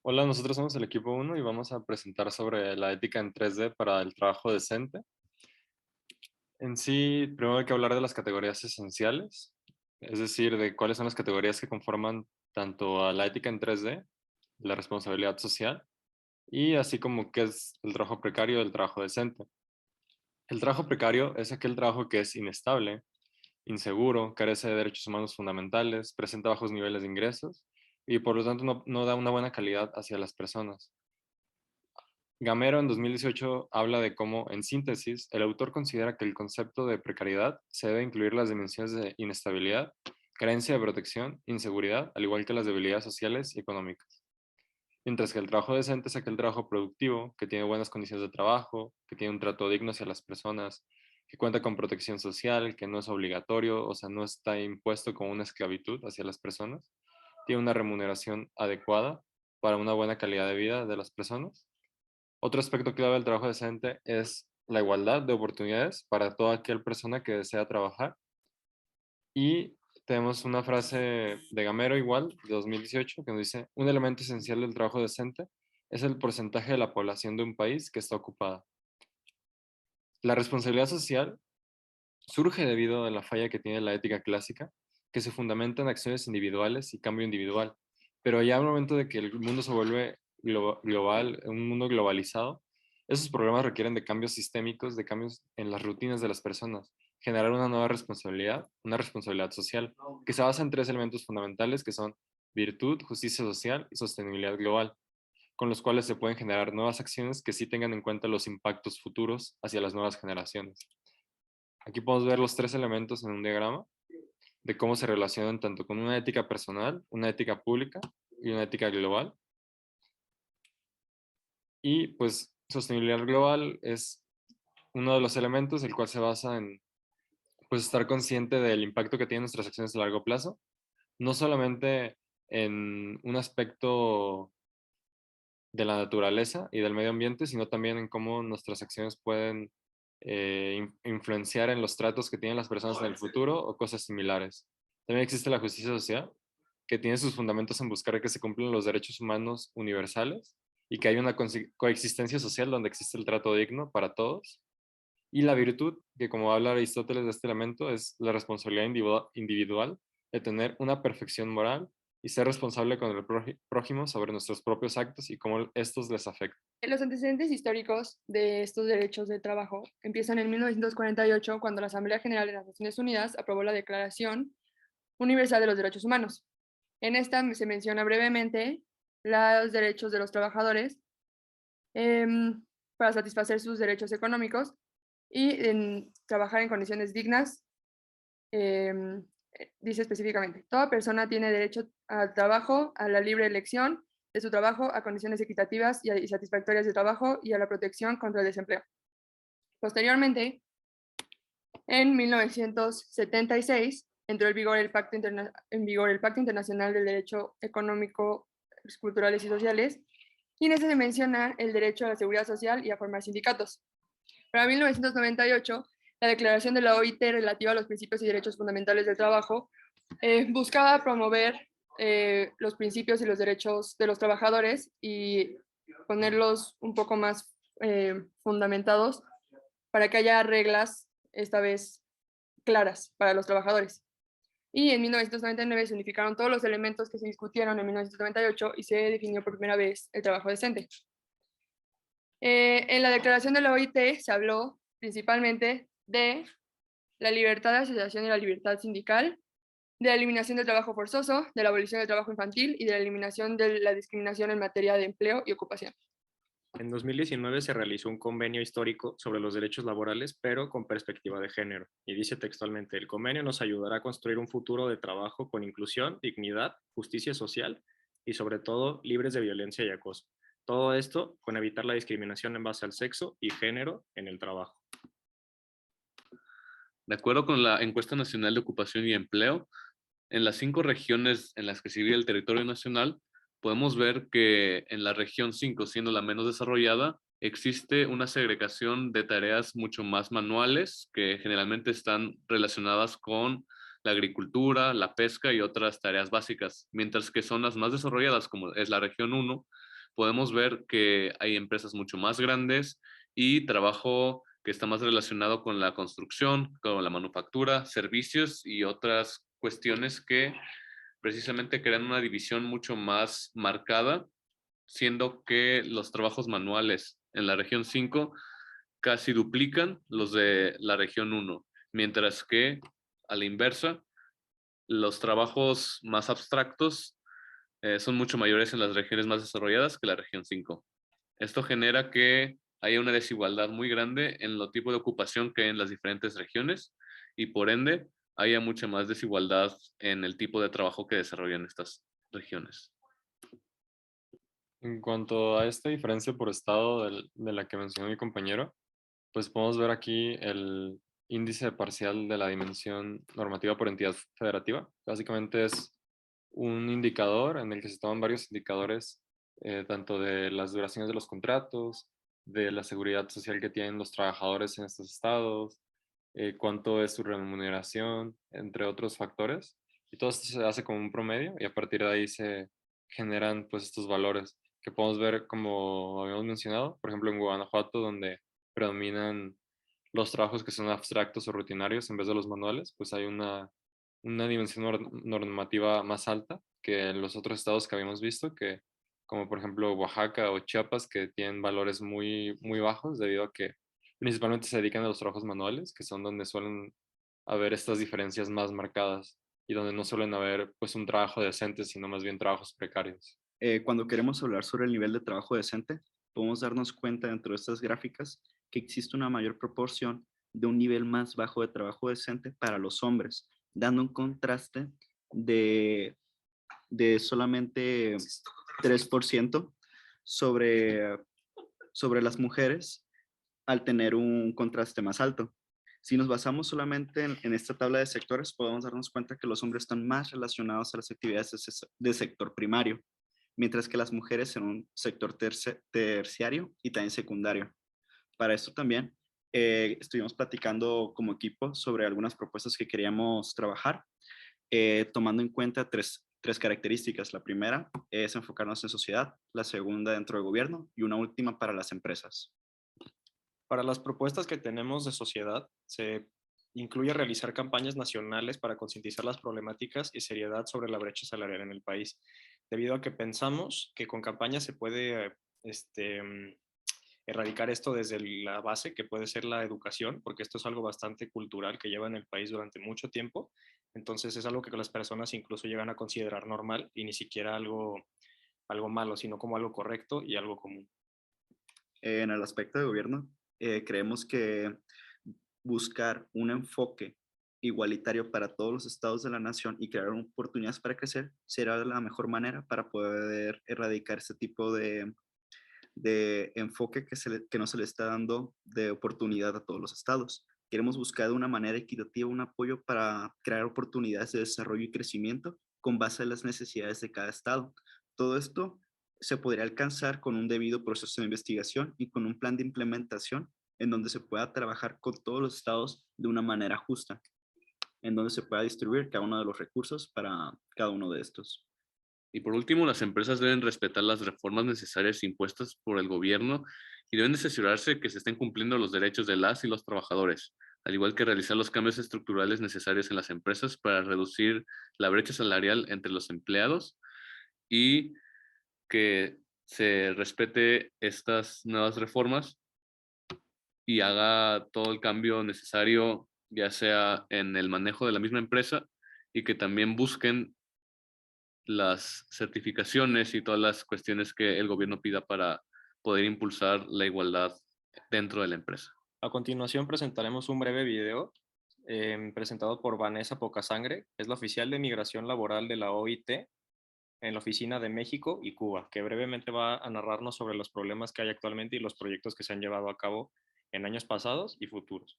Hola, nosotros somos el equipo 1 y vamos a presentar sobre la ética en 3D para el trabajo decente. En sí, primero hay que hablar de las categorías esenciales, es decir, de cuáles son las categorías que conforman tanto a la ética en 3D, la responsabilidad social, y así como qué es el trabajo precario y el trabajo decente. El trabajo precario es aquel trabajo que es inestable, inseguro, carece de derechos humanos fundamentales, presenta bajos niveles de ingresos y por lo tanto no da una buena calidad hacia las personas. Gamero en 2018 habla de cómo, en síntesis, el autor considera que el concepto de precariedad se debe incluir las dimensiones de inestabilidad, carencia de protección, inseguridad, al igual que las debilidades sociales y económicas. Mientras que el trabajo decente es aquel trabajo productivo, que tiene buenas condiciones de trabajo, que tiene un trato digno hacia las personas, que cuenta con protección social, que no es obligatorio, o sea, no está impuesto como una esclavitud hacia las personas, tiene una remuneración adecuada para una buena calidad de vida de las personas. Otro aspecto clave del trabajo decente es la igualdad de oportunidades para toda aquella persona que desea trabajar. Y tenemos una frase de Gamero igual, de 2018, que nos dice, un elemento esencial del trabajo decente es el porcentaje de la población de un país que está ocupada. La responsabilidad social surge debido a la falla que tiene la ética clásica, que se fundamenta en acciones individuales y cambio individual. Pero ya al momento de que el mundo se vuelve global, un mundo globalizado, esos problemas requieren de cambios sistémicos, de cambios en las rutinas de las personas, generar una nueva responsabilidad, una responsabilidad social, que se basa en tres elementos fundamentales que son virtud, justicia social y sostenibilidad global, con los cuales se pueden generar nuevas acciones que sí tengan en cuenta los impactos futuros hacia las nuevas generaciones. Aquí podemos ver los tres elementos en un diagrama de cómo se relacionan tanto con una ética personal, una ética pública y una ética global. Y pues sostenibilidad global es uno de los elementos el cual se basa en pues estar consciente del impacto que tienen nuestras acciones a largo plazo, no solamente en un aspecto de la naturaleza y del medio ambiente, sino también en cómo nuestras acciones pueden influenciar en los tratos que tienen las personas en el futuro o cosas similares. También existe la justicia social, que tiene sus fundamentos en buscar que se cumplan los derechos humanos universales y que haya una coexistencia social donde existe el trato digno para todos. Y la virtud, que como habla Aristóteles de este elemento, es la responsabilidad individual de tener una perfección moral y ser responsable con el prójimo sobre nuestros propios actos y cómo estos les afectan. Los antecedentes históricos de estos derechos de trabajo empiezan en 1948, cuando la Asamblea General de las Naciones Unidas aprobó la Declaración Universal de los Derechos Humanos. En esta se menciona brevemente los derechos de los trabajadores para satisfacer sus derechos económicos y en trabajar en condiciones dignas. Dice específicamente, toda persona tiene derecho al trabajo, a la libre elección de su trabajo, a condiciones equitativas y satisfactorias de trabajo y a la protección contra el desempleo. Posteriormente, en 1976, entró en vigor el Pacto Internacional del Derecho Económico, Culturales y Sociales, y en ese se menciona el derecho a la seguridad social y a formar sindicatos. Para 1998, la Declaración de la OIT relativa a los principios y derechos fundamentales del trabajo buscaba promover los principios y los derechos de los trabajadores y ponerlos un poco más fundamentados para que haya reglas, esta vez claras, para los trabajadores. Y en 1999 se unificaron todos los elementos que se discutieron en 1998 y se definió por primera vez el trabajo decente. En la declaración de la OIT se habló principalmente de la libertad de asociación y la libertad sindical, de la eliminación del trabajo forzoso, de la abolición del trabajo infantil y de la eliminación de la discriminación en materia de empleo y ocupación. En 2019 se realizó un convenio histórico sobre los derechos laborales, pero con perspectiva de género. Y dice textualmente, el convenio nos ayudará a construir un futuro de trabajo con inclusión, dignidad, justicia social y sobre todo libres de violencia y acoso. Todo esto con evitar la discriminación en base al sexo y género en el trabajo. De acuerdo con la Encuesta Nacional de Ocupación y Empleo, en las 5 regiones en las que se divide el territorio nacional, podemos ver que en la región 5, siendo la menos desarrollada, existe una segregación de tareas mucho más manuales que generalmente están relacionadas con la agricultura, la pesca y otras tareas básicas, mientras que zonas más desarrolladas, como es la región 1, podemos ver que hay empresas mucho más grandes y trabajo que está más relacionado con la construcción, con la manufactura, servicios y otras cuestiones que precisamente crean una división mucho más marcada, siendo que los trabajos manuales en la región 5 casi duplican los de la región 1, mientras que a la inversa, los trabajos más abstractos son mucho mayores en las regiones más desarrolladas que la región 5. Esto genera que haya una desigualdad muy grande en los tipos de ocupación que hay en las diferentes regiones y por ende haya mucha más desigualdad en el tipo de trabajo que desarrollan estas regiones. En cuanto a esta diferencia por estado de la que mencionó mi compañero, pues podemos ver aquí el índice parcial de la dimensión normativa por entidad federativa. Básicamente es un indicador en el que se toman varios indicadores, tanto de las duraciones de los contratos, de la seguridad social que tienen los trabajadores en estos estados, cuánto es su remuneración, entre otros factores. Y todo esto se hace como un promedio y a partir de ahí se generan pues estos valores que podemos ver como habíamos mencionado, por ejemplo en Guanajuato, donde predominan los trabajos que son abstractos o rutinarios en vez de los manuales, pues hay una dimensión normativa más alta que en los otros estados que habíamos visto, que como por ejemplo Oaxaca o Chiapas, que tienen valores muy, muy bajos debido a que principalmente se dedican a los trabajos manuales, que son donde suelen haber estas diferencias más marcadas y donde no suelen haber pues un trabajo decente, sino más bien trabajos precarios. Cuando queremos hablar sobre el nivel de trabajo decente, podemos darnos cuenta dentro de estas gráficas que existe una mayor proporción de un nivel más bajo de trabajo decente para los hombres, dando un contraste de, de solamente 3% sobre, sobre las mujeres al tener un contraste más alto. Si nos basamos solamente en esta tabla de sectores, podemos darnos cuenta que los hombres están más relacionados a las actividades de sector primario, mientras que las mujeres en un sector terciario y también secundario. Para esto también estuvimos platicando como equipo sobre algunas propuestas que queríamos trabajar, tomando en cuenta tres características. La primera es enfocarnos en sociedad, la segunda dentro del gobierno y una última para las empresas. Para las propuestas que tenemos de sociedad, se incluye realizar campañas nacionales para concientizar las problemáticas y seriedad sobre la brecha salarial en el país, debido a que pensamos que con campañas se puede erradicar esto desde la base, que puede ser la educación, porque esto es algo bastante cultural que lleva en el país durante mucho tiempo. Entonces es algo que las personas incluso llegan a considerar normal y ni siquiera algo malo, sino como algo correcto y algo común. En el aspecto de gobierno, creemos que buscar un enfoque igualitario para todos los estados de la nación y crear oportunidades para crecer será la mejor manera para poder erradicar este tipo de enfoque que no se le está dando de oportunidad a todos los estados. Queremos buscar de una manera equitativa un apoyo para crear oportunidades de desarrollo y crecimiento con base en las necesidades de cada estado. Todo esto se podría alcanzar con un debido proceso de investigación y con un plan de implementación en donde se pueda trabajar con todos los estados de una manera justa, en donde se pueda distribuir cada uno de los recursos para cada uno de estos. Y por último, las empresas deben respetar las reformas necesarias impuestas por el gobierno y deben asegurarse que se estén cumpliendo los derechos de las y los trabajadores, al igual que realizar los cambios estructurales necesarios en las empresas para reducir la brecha salarial entre los empleados y que se respete estas nuevas reformas y haga todo el cambio necesario, ya sea en el manejo de la misma empresa y que también busquen las certificaciones y todas las cuestiones que el gobierno pida para poder impulsar la igualdad dentro de la empresa. A continuación presentaremos un breve video presentado por Vanessa Pocasangre, es la oficial de migración laboral de la OIT en la oficina de México y Cuba, que brevemente va a narrarnos sobre los problemas que hay actualmente y los proyectos que se han llevado a cabo en años pasados y futuros.